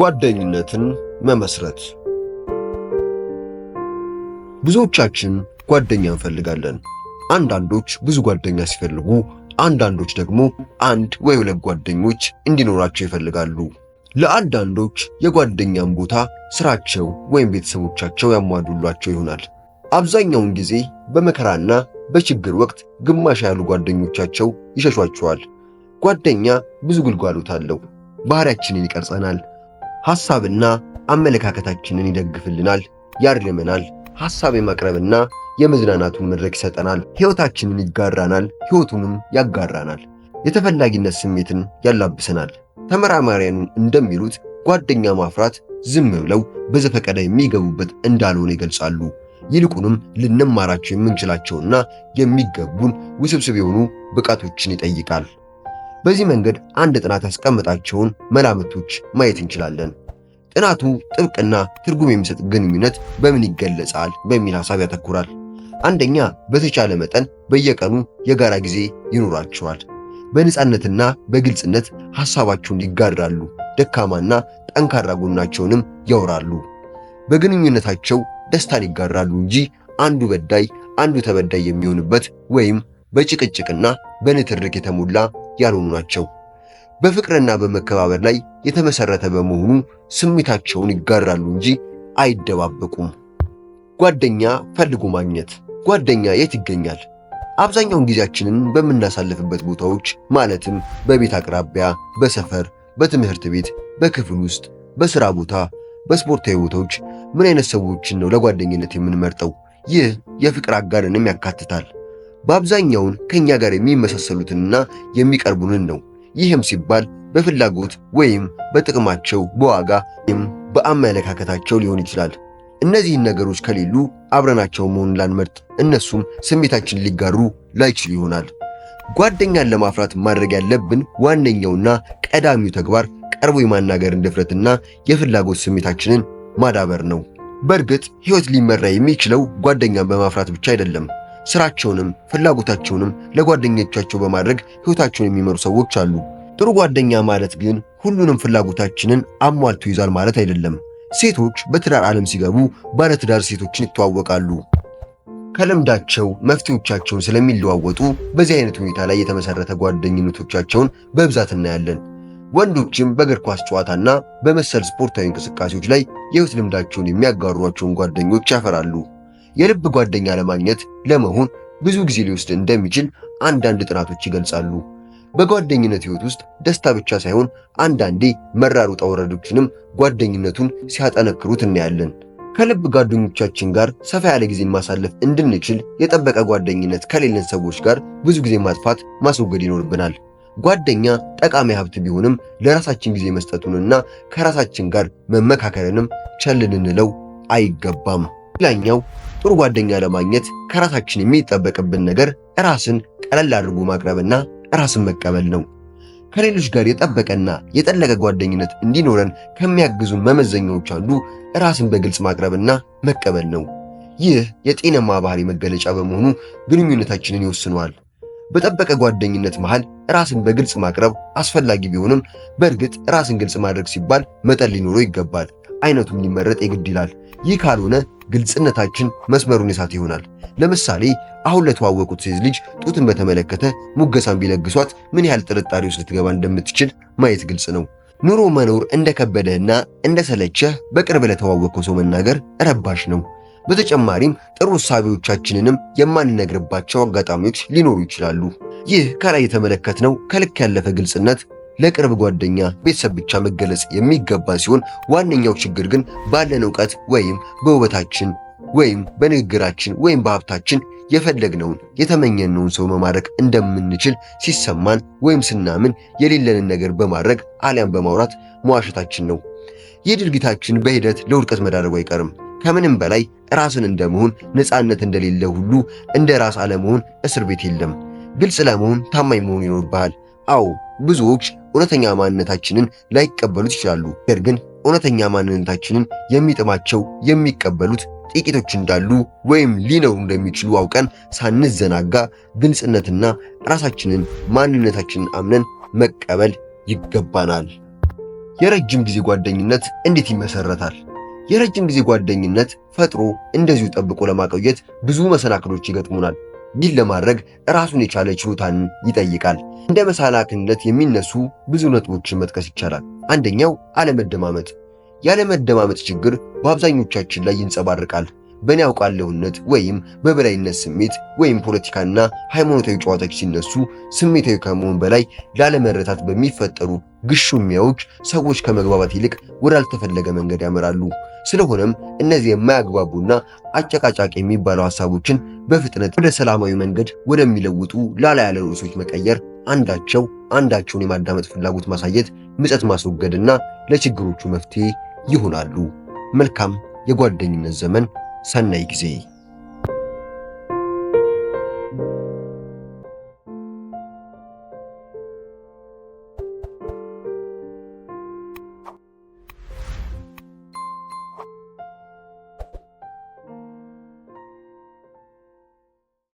ጓደኝነትን መመስረት። ብዙዎቻችን ጓደኛ እንፈልጋለን። አንዳንዶች ብዙ ጓደኛ ሲፈልጉ፣ አንዳንዶች ደግሞ አንድ ወይ ሁለት ጓደኞች እንዲኖራቸው ይፈልጋሉ። ለአንዳንዶች የጓደኛን ቦታ ስራቸው ወይም ቤተሰቦቻቸው ያሟሉላቸው ይሆናል። አብዛኛውን ጊዜ በመከራና በችግር ወቅት ግማሽ ያሉ ጓደኞቻቸው ይሸሿቸዋል። ጓደኛ ብዙ ግልጋሎት አለው። ባህሪያችንን ይቀርጸናል፣ ሐሳብና አመለካከታችንን ይደግፍልናል፣ ያርመናል፣ ሐሳብ የማቅረብና የመዝናናቱን መድረክ ይሰጠናል፣ ሕይወታችንን ይጋራናል፣ ሕይወቱንም ያጋራናል፣ የተፈላጊነት ስሜትን ያላብሰናል። ተመራማሪያኑ እንደሚሉት ጓደኛ ማፍራት ዝም ብለው በዘፈቀደ የሚገቡበት እንዳልሆነ ይገልጻሉ። ይልቁንም ልንማራቸው የምንችላቸውና የሚገቡን ውስብስብ የሆኑ ብቃቶችን ይጠይቃል። በዚህ መንገድ አንድ ጥናት ያስቀመጣቸውን መላምቶች ማየት እንችላለን። ጥናቱ ጥብቅና ትርጉም የሚሰጥ ግንኙነት በምን ይገለጻል በሚል ሐሳብ ያተኩራል። አንደኛ፣ በተቻለ መጠን በየቀኑ የጋራ ጊዜ ይኖራቸዋል። በነጻነትና በግልጽነት ሐሳባቸውን ይጋራሉ፣ ደካማና ጠንካራ ጎናቸውንም ያወራሉ። በግንኙነታቸው ደስታን ይጋራሉ እንጂ አንዱ በዳይ አንዱ ተበዳይ የሚሆንበት ወይም በጭቅጭቅና በንትርክ የተሞላ ያልሆኑ ናቸው። በፍቅርና በመከባበር ላይ የተመሰረተ በመሆኑ ስሜታቸውን ይጋራሉ እንጂ አይደባበቁም። ጓደኛ ፈልጎ ማግኘት። ጓደኛ የት ይገኛል? አብዛኛውን ጊዜያችንን በምናሳልፍበት ቦታዎች ማለትም በቤት አቅራቢያ፣ በሰፈር፣ በትምህርት ቤት፣ በክፍል ውስጥ፣ በሥራ ቦታ፣ በስፖርታዊ ቦታዎች ምን አይነት ሰዎችን ነው ለጓደኝነት የምንመርጠው? ይህ የፍቅር አጋርንም ያካትታል። በአብዛኛውን ከኛ ጋር የሚመሳሰሉትንና የሚቀርቡንን ነው። ይህም ሲባል በፍላጎት ወይም በጥቅማቸው፣ በዋጋ ወይም በአመለካከታቸው ሊሆን ይችላል። እነዚህን ነገሮች ከሌሉ አብረናቸው መሆን ላንመርጥ፣ እነሱም ስሜታችን ሊጋሩ ላይችሉ ይሆናል። ጓደኛን ለማፍራት ማድረግ ያለብን ዋነኛውና ቀዳሚው ተግባር ቀርቦ የማናገርን ድፍረትና የፍላጎት ስሜታችንን ማዳበር ነው። በእርግጥ ሕይወት ሊመራ የሚችለው ጓደኛን በማፍራት ብቻ አይደለም። ስራቸውንም ፍላጎታቸውንም ለጓደኞቻቸው በማድረግ ሕይወታቸውን የሚመሩ ሰዎች አሉ። ጥሩ ጓደኛ ማለት ግን ሁሉንም ፍላጎታችንን አሟልቶ ይዛል ማለት አይደለም። ሴቶች በትዳር ዓለም ሲገቡ ባለትዳር ሴቶችን ይተዋወቃሉ። ከልምዳቸው መፍትሄዎቻቸውን ስለሚለዋወጡ በዚህ አይነት ሁኔታ ላይ የተመሰረተ ጓደኝነቶቻቸውን በብዛት እናያለን። ወንዶችም በእግር ኳስ ጨዋታና በመሰል ስፖርታዊ እንቅስቃሴዎች ላይ የሕይወት ልምዳቸውን የሚያጋሯቸውን ጓደኞች ያፈራሉ። የልብ ጓደኛ ለመሆን ብዙ ጊዜ ሊወስድ እንደሚችል አንዳንድ ጥናቶች ይገልጻሉ። በጓደኝነት ሕይወት ውስጥ ደስታ ብቻ ሳይሆን አንዳንዴ መራር ውጣ ውረዶችንም ጓደኝነቱን ሲያጠነክሩት እናያለን። ከልብ ጓደኞቻችን ጋር ሰፋ ያለ ጊዜን ማሳለፍ እንድንችል የጠበቀ ጓደኝነት ከሌለን ሰዎች ጋር ብዙ ጊዜ ማስወገድ ይኖርብናል። ጓደኛ ጠቃሚ ሀብት ቢሆንም ለራሳችን ጊዜ መስጠቱንና ከራሳችን ጋር መመካከርንም ቸል ልንለው አይገባም። ሌላኛው ጥሩ ጓደኛ ለማግኘት ከራሳችን የሚጠበቅብን ነገር ራስን ቀለል አድርጎ ማቅረብና ራስን መቀበል ነው። ከሌሎች ጋር የጠበቀና የጠለቀ ጓደኝነት እንዲኖረን ከሚያግዙን መመዘኛዎች አንዱ ራስን በግልጽ ማቅረብና መቀበል ነው። ይህ የጤናማ ባህሪ መገለጫ በመሆኑ ግንኙነታችንን ይወስነዋል። በጠበቀ ጓደኝነት መሃል ራስን በግልጽ ማቅረብ አስፈላጊ ቢሆንም በእርግጥ ራስን ግልጽ ማድረግ ሲባል መጠን ሊኖረው ይገባል። አይነቱም ሊመረጥ የግድ ይላል። ይህ ካልሆነ ግልጽነታችን መስመሩን የሳተ ይሆናል። ለምሳሌ አሁን ለተዋወቁት ሴት ልጅ ጡትን በተመለከተ ሙገሳን ቢለግሷት ምን ያህል ጥርጣሬ ውስጥ ልትገባ እንደምትችል ማየት ግልጽ ነው። ኑሮ መኖር እንደከበደህና እንደሰለቸህ በቅርብ ለተዋወቀው ሰው መናገር ረባሽ ነው። በተጨማሪም ጥሩ እሳቤዎቻችንንም የማንነግርባቸው አጋጣሚዎች ሊኖሩ ይችላሉ። ይህ ከላይ የተመለከትነው ከልክ ያለፈ ግልጽነት ለቅርብ ጓደኛ፣ ቤተሰብ ብቻ መገለጽ የሚገባ ሲሆን ዋነኛው ችግር ግን ባለን ዕውቀት ወይም በውበታችን ወይም በንግግራችን ወይም በሀብታችን የፈለግነውን የተመኘነውን ሰው መማረክ እንደምንችል ሲሰማን ወይም ስናምን የሌለንን ነገር በማድረግ አሊያም በማውራት መዋሸታችን ነው። ይህ ድርጊታችን በሂደት ለውድቀት መዳረጉ አይቀርም። ከምንም በላይ ራስን እንደመሆን ነፃነት እንደሌለ ሁሉ እንደ ራስ አለመሆን እስር ቤት የለም። ግልጽ ለመሆን ታማኝ መሆን ይኖርብሃል። አዎ ብዙዎች እውነተኛ ማንነታችንን ላይቀበሉት ይችላሉ። ነገር ግን እውነተኛ ማንነታችንን የሚጥማቸው የሚቀበሉት ጥቂቶች እንዳሉ ወይም ሊኖሩ እንደሚችሉ አውቀን ሳንዘናጋ ግልጽነትና ራሳችንን ማንነታችንን አምነን መቀበል ይገባናል። የረጅም ጊዜ ጓደኝነት እንዴት ይመሰረታል? የረጅም ጊዜ ጓደኝነት ፈጥሮ እንደዚሁ ጠብቆ ለማቆየት ብዙ መሰናክሎች ይገጥሙናል። ይህን ለማድረግ ራሱን የቻለ ችሎታን ይጠይቃል። እንደ መሰናክልነት የሚነሱ ብዙ ነጥቦችን መጥቀስ ይቻላል። አንደኛው አለመደማመጥ። ያለመደማመጥ ችግር በአብዛኞቻችን ላይ ይንጸባረቃል። በእኔ አውቃለሁነት ወይም በበላይነት ስሜት ወይም ፖለቲካና ሃይማኖታዊ ጨዋታዎች ሲነሱ ስሜታዊ ከመሆን በላይ ላለመረታት በሚፈጠሩ ግሹሚያዎች ሰዎች ከመግባባት ይልቅ ወዳልተፈለገ መንገድ ያመራሉ። ስለሆነም እነዚህ የማያግባቡና አጨቃጫቂ የሚባሉ ሐሳቦችን በፍጥነት ወደ ሰላማዊ መንገድ ወደሚለውጡ ላላ ያለ ርዕሶች መቀየር፣ አንዳቸውን የማዳመጥ ፍላጎት ማሳየት፣ ምጸት ማስወገድና ለችግሮቹ መፍትሄ ይሆናሉ። መልካም የጓደኝነት ዘመን፣ ሰናይ ጊዜ።